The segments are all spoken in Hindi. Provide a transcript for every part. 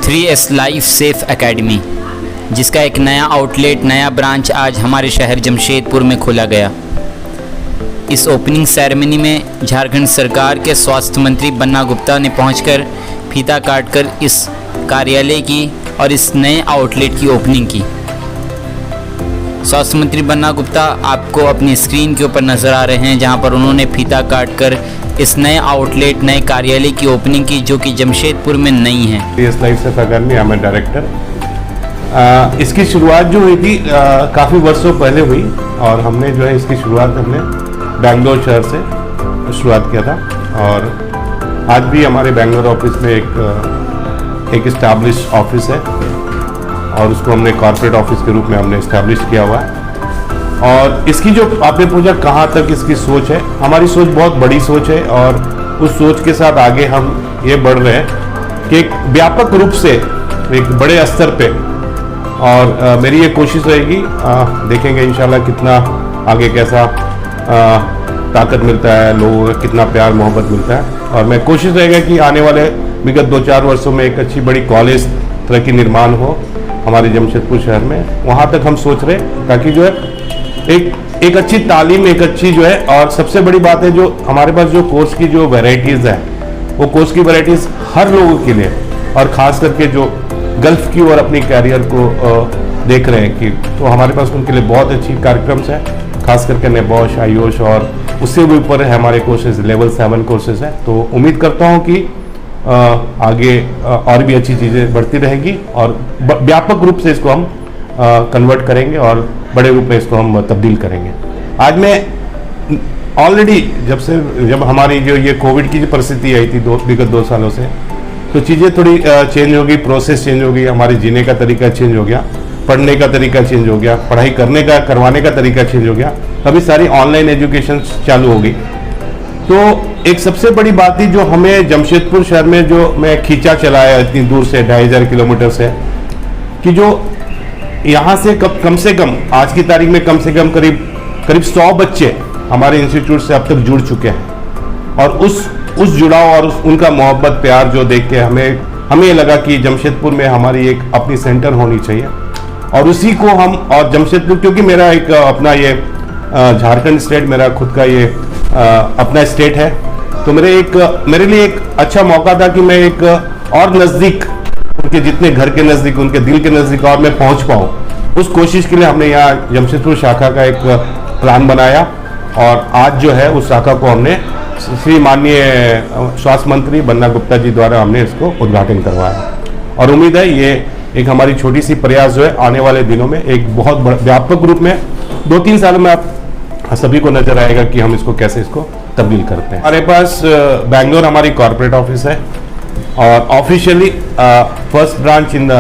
3S लाइफ सेफ एकेडमी, जिसका एक नया आउटलेट, नया ब्रांच आज हमारे शहर जमशेदपुर में खोला गया। इस ओपनिंग सेरेमनी में झारखंड सरकार के स्वास्थ्य मंत्री बन्ना गुप्ता ने पहुंचकर फीता काटकर इस कार्यालय की और इस नए आउटलेट की ओपनिंग की। स्वास्थ्य मंत्री बन्ना गुप्ता आपको अपनी स्क्रीन के ऊपर नज़र आ रहे हैं, जहां पर उन्होंने फीता काटकर इस नए आउटलेट, नए कार्यालय की ओपनिंग की, जो कि जमशेदपुर में नई है। 3S लाइफ सेफ एकेडमी मैं डायरेक्टर। इसकी शुरुआत जो हुई थी काफ़ी वर्षों पहले हुई और हमने जो है इसकी शुरुआत हमने बेंगलोर शहर से शुरुआत किया था और आज भी हमारे बेंगलोर ऑफिस में एक इस्टेब्लिश ऑफिस है और उसको हमने कॉर्पोरेट ऑफिस के रूप में हमने इस्टेब्लिश किया हुआ है। और इसकी जो आपने पूछा कहाँ तक इसकी सोच है, हमारी सोच बहुत बड़ी सोच है और उस सोच के साथ आगे हम ये बढ़ रहे हैं कि एक व्यापक रूप से एक बड़े स्तर पे और मेरी ये कोशिश रहेगी, देखेंगे इंशाल्लाह कितना आगे कैसा ताकत मिलता है, लोगों को कितना प्यार मोहब्बत मिलता है। और मैं कोशिश रहेगा कि आने वाले विगत 2-4 वर्षों में एक अच्छी बड़ी कॉलेज तरह की निर्माण हो हमारे जमशेदपुर शहर में। वहाँ तक हम सोच रहे ताकि जो है एक अच्छी तालीम, एक अच्छी जो है, और सबसे बड़ी बात है जो हमारे पास जो कोर्स की जो वैरायटीज़ है वो कोर्स की वैरायटीज़ हर लोगों के लिए और ख़ास करके जो गल्फ की ओर अपनी कैरियर को देख रहे हैं कि तो हमारे पास उनके लिए बहुत अच्छी कार्यक्रम्स हैं, खास करके नेबॉश, आयुष और उससे भी ऊपर है हमारे कोर्सेज, लेवल 7 कोर्सेज हैं। तो उम्मीद करता हूँ कि आगे और भी अच्छी चीज़ें बढ़ती रहेगी और व्यापक रूप से इसको हम कन्वर्ट करेंगे और बड़े रूप में इसको हम तब्दील करेंगे। आज मैं ऑलरेडी जब हमारी जो ये कोविड की जो परिस्थिति आई थी विगत 2 सालों से, तो चीज़ें थोड़ी चेंज हो गई, प्रोसेस चेंज हो गई, हमारे जीने का तरीका चेंज हो गया, पढ़ने का तरीका चेंज हो गया, पढ़ाई करवाने का तरीका चेंज हो गया, अभी सारी ऑनलाइन एजुकेशन चालू हो गई। तो एक सबसे बड़ी बात थी जो हमें जमशेदपुर शहर में जो मैं खींचा चलाया इतनी दूर से 2500 किलोमीटर से, कि जो यहाँ से कम से कम आज की तारीख में कम से कम करीब 100 बच्चे हमारे इंस्टीट्यूट से अब तक जुड़ चुके हैं। और उस जुड़ाव और उनका मोहब्बत प्यार जो देख के हमें लगा कि जमशेदपुर में हमारी एक अपनी सेंटर होनी चाहिए और उसी को हम, और जमशेदपुर क्योंकि मेरा एक अपना ये झारखंड स्टेट मेरा खुद का ये अपना स्टेट है, तो मेरे लिए एक अच्छा मौका था कि मैं एक और नज़दीक, उनके जितने घर के नज़दीक, उनके दिल के नज़दीक और मैं पहुंच पाऊँ। उस कोशिश के लिए हमने यहाँ जमशेदपुर शाखा का एक प्लान बनाया और आज जो है उस शाखा को हमने श्री माननीय स्वास्थ्य मंत्री बन्ना गुप्ता जी द्वारा हमने इसको उद्घाटन करवाया। और उम्मीद है ये एक हमारी छोटी सी प्रयास जो है आने वाले दिनों में एक बहुत व्यापक रूप में 2-3 सालों में आप सभी को नजर आएगा कि हम इसको कैसे तब्दील करते हैं। हमारे पास बेंगलोर हमारी कॉर्पोरेट ऑफिस है और officially first branch in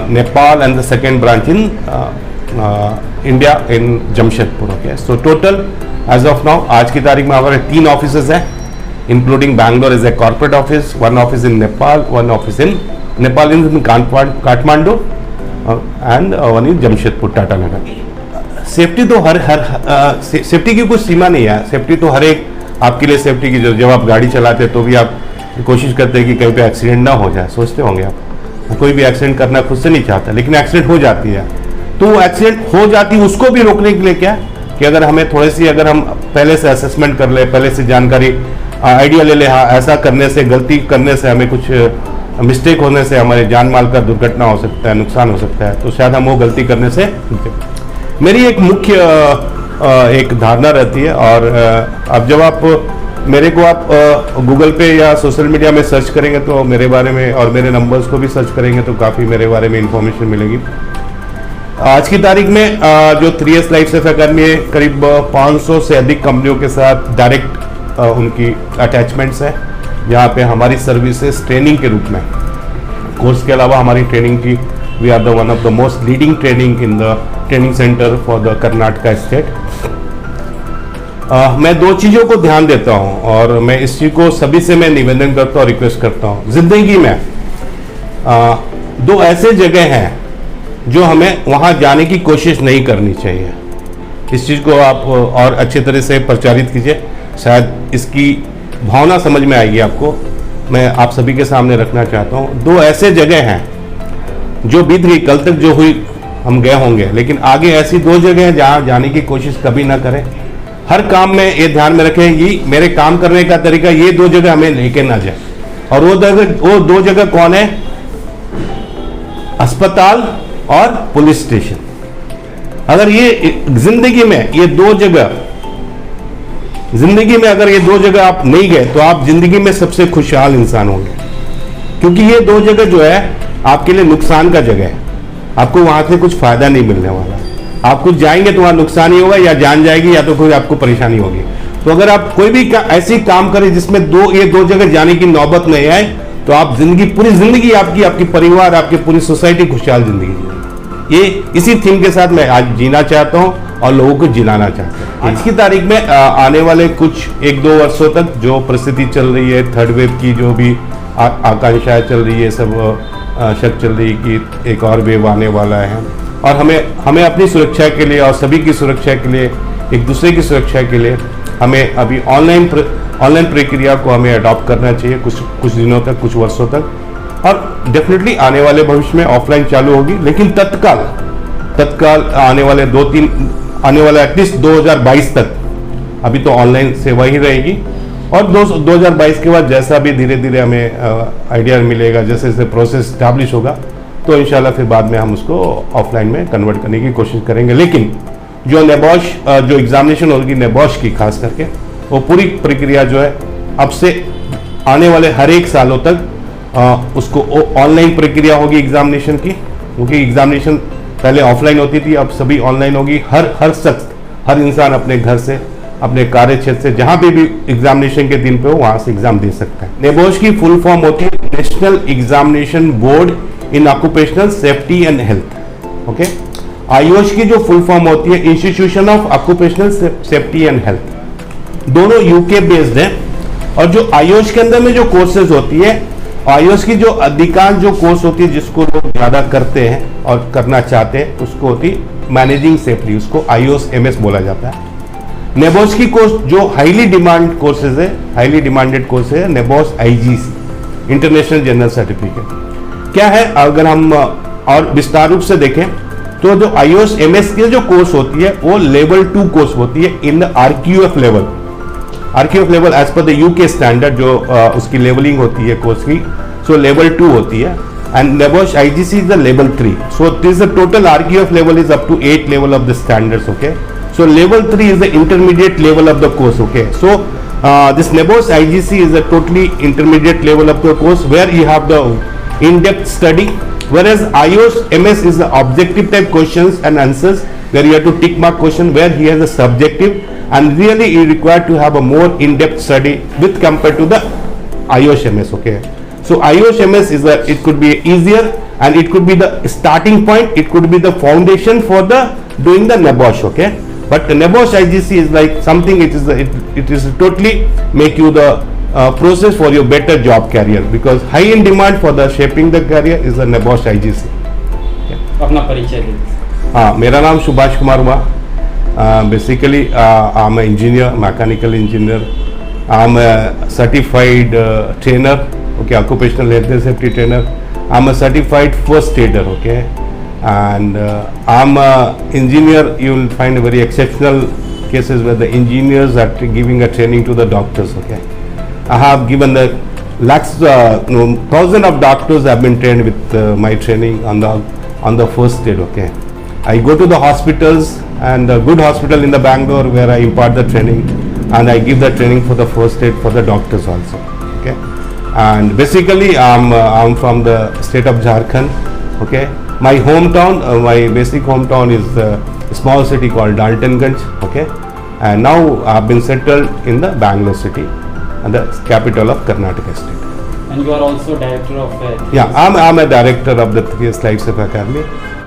Nepal and the second branch in India in Jamshedpur. Okay, so total as of now आज की तारीख में हमारे 3 ऑफिसेज हैं, including Bangalore is a corporate office, 1 office in Nepal, 1 office in Nepal in Kathmandu and 1 in Jamshedpur Tata Nagar. Safety तो सेफ्टी की कुछ सीमा नहीं है, सेफ्टी तो हर एक आपके लिए सेफ्टी की जब आप गाड़ी चलाते हैं तो भी आप कोशिश करते हैं कि कहीं पे एक्सीडेंट ना हो जाए। सोचते होंगे आप, कोई भी एक्सीडेंट करना खुद से नहीं चाहता, लेकिन एक्सीडेंट हो जाती है। तो एक्सीडेंट हो जाती है, उसको भी रोकने के लिए क्या कि अगर हमें थोड़ी सी, अगर हम पहले से असेसमेंट कर ले, पहले से जानकारी आइडिया ले ले, हाँ ऐसा करने से, गलती करने से, हमें कुछ मिस्टेक होने से हमारे जान माल का दुर्घटना हो सकता है, नुकसान हो सकता है, तो शायद हम वो गलती करने से। मेरी एक मुख्य एक धारणा रहती है और अब जब आप मेरे को आप गूगल पे या सोशल मीडिया में सर्च करेंगे तो मेरे बारे में, और मेरे नंबर्स को भी सर्च करेंगे तो काफ़ी मेरे बारे में इंफॉर्मेशन मिलेगी। आज की तारीख में जो 3S लाइफ सेफ एकेडमी है, करीब 500 से अधिक कंपनियों के साथ डायरेक्ट उनकी अटैचमेंट्स है, जहाँ पे हमारी सर्विसेज ट्रेनिंग के रूप में, कोर्स के अलावा हमारी ट्रेनिंग की, we are the one of the most leading training in the training centre for the Karnataka state. मैं 2 चीज़ों को ध्यान देता हूँ और मैं इस चीज़ को सभी से मैं निवेदन करता हूँ, रिक्वेस्ट करता हूँ। जिंदगी में 2 ऐसे जगह हैं जो हमें वहाँ जाने की कोशिश नहीं करनी चाहिए। इस चीज़ को आप और अच्छे तरह से प्रचारित कीजिए, शायद इसकी भावना समझ में आएगी आपको। मैं आप सभी के सामने रखना चाहता हूँ। दो ऐसे जगह हैं जो बीत गई, कल तक जो हुई हम गए होंगे, लेकिन आगे ऐसी दो जगह हैं जहाँ जाने की कोशिश कभी ना करें। हर काम में ये ध्यान में रखें कि मेरे काम करने का तरीका ये दो जगह हमें लेके ना जाए। और वो दो जगह कौन है? अस्पताल और पुलिस स्टेशन। अगर ये जिंदगी में ये दो जगह, जिंदगी में अगर ये दो जगह आप नहीं गए तो आप जिंदगी में सबसे खुशहाल इंसान होंगे, क्योंकि ये दो जगह जो है आपके लिए नुकसान का जगह है। आपको वहां से कुछ फायदा नहीं मिलने वाला। आप कुछ जाएंगे तो वहां नुकसान ही होगा, या जान जाएगी या तो कोई आपको परेशानी होगी। तो अगर आप कोई भी ऐसी काम करें जिसमें ये दो जगह जाने की नौबत नहीं आए, तो आप पूरी जिंदगी आपकी परिवार, आपकी पूरी सोसाइटी खुशहाल जिंदगी जीएगी। ये इसी थीम के साथ मैं आज जीना चाहता हूँ और लोगों को जिलाना चाहता हूँ। आज की तारीख में आने वाले कुछ 1-2 वर्षों तक जो परिस्थिति चल रही है, थर्ड वेव की जो भी आकांक्षाएं चल रही है, सब शक चल रही कि एक और वेव आने वाला है, और हमें अपनी सुरक्षा के लिए और सभी की सुरक्षा के लिए, एक दूसरे की सुरक्षा के लिए हमें अभी ऑनलाइन प्रक्रिया को हमें अडॉप्ट करना चाहिए कुछ दिनों तक, कुछ वर्षों तक। और डेफिनेटली आने वाले भविष्य में ऑफलाइन चालू होगी, लेकिन तत्काल आने वाला एटलीस्ट 2022 तक अभी तो ऑनलाइन सेवा ही रहेगी। और 2022 के बाद जैसा भी धीरे धीरे हमें आइडिया मिलेगा, जैसे जैसे प्रोसेस स्टैब्लिश होगा, तो इंशाल्लाह फिर बाद में हम उसको ऑफलाइन में कन्वर्ट करने की कोशिश करेंगे। लेकिन जो नेबॉश जो एग्जामिनेशन होगी नेबॉश की खास करके, वो पूरी प्रक्रिया जो है अब से आने वाले हर एक सालों तक उसको ऑनलाइन प्रक्रिया होगी एग्जामिनेशन की, क्योंकि एग्जामिनेशन पहले ऑफलाइन होती थी, अब सभी ऑनलाइन होगी। हर शख्स, हर इंसान अपने घर से, अपने कार्य क्षेत्र से, जहां पे भी एग्जामिनेशन के दिन पे हो वहां से एग्जाम दे सकता है। नेबॉश की फुल फॉर्म होती है National Examination Board in Occupational Safety and Health. Okay, IOSH की जो फुल फॉर्म होती है Institution of Occupational Safety and Health. दोनों यूके बेस्ड हैं। और जो आयोश के अंदर में जो कोर्सेज होती है, आयोश की जो अधिकांश जो कोर्स होती है जिसको लोग ज्यादा करते हैं और करना चाहते हैं, उसको होती है मैनेजिंग सेफ्टी, उसको IOS-MS बोला जाता है। नेबॉश की कोर्स जो हाईली डिमांड कोर्सेज है, हाईली डिमांडेड कोर्स है नेबॉश IGC, इंटरनेशनल जनरल सर्टिफिकेट। क्या है, अगर हम और विस्तार रूप से देखें तो जो IOS-MS की जो कोर्स होती है वो लेवल 2 कोर्स होती है in the RQF level. RQF level as per the UK standard जो उसकी लेवलिंग होती है कोर्स की, सो लेवल 2 होती है। And NEBOSH IGC is the level 3, so this the total RQF level is up to 8 level of the standards. Okay, so level 3 is the intermediate level of the course. Okay, so this NEBOSH IGC is a totally intermediate level of the course where you have the in-depth study, whereas IOS-MS is the objective type questions and answers where you have to tick mark question, where he has a subjective, and really you require to have a more in-depth study with compared to the IOS-MS. Okay, so IOS-MS is it could be easier and it could be the starting point, it could be the foundation for the doing the NEBOSH. Okay, but the NEBOSH IGC is like something, it is totally make you the process for your better job career, because high in demand for the shaping the career is the NEBOSH IGC. अपना परिचय दीजिए। हाँ, मेरा नाम सुभाष कुमार हुआ। Basically I am engineer, mechanical engineer. I am certified trainer, okay, occupational health and safety trainer. I am a certified first aider. Okay, and I'm a engineer. You will find very exceptional cases where the engineers are giving a training to the doctors. Okay, I have given the lakhs, thousands of doctors have been trained with my training on the first aid. Okay, I go to the hospitals, and a good hospital in the Bangalore where I impart the training, and I give the training for the first aid for the doctors also. Okay, and basically I'm from the state of Jharkhand. Okay, my hometown, my basic hometown is a small city called Daltonganj. Okay, and now I've been settled in the Bangalore city, and the capital of Karnataka state. And you are also director of Yeah, I'm a director of the 3S Life Safe Academy.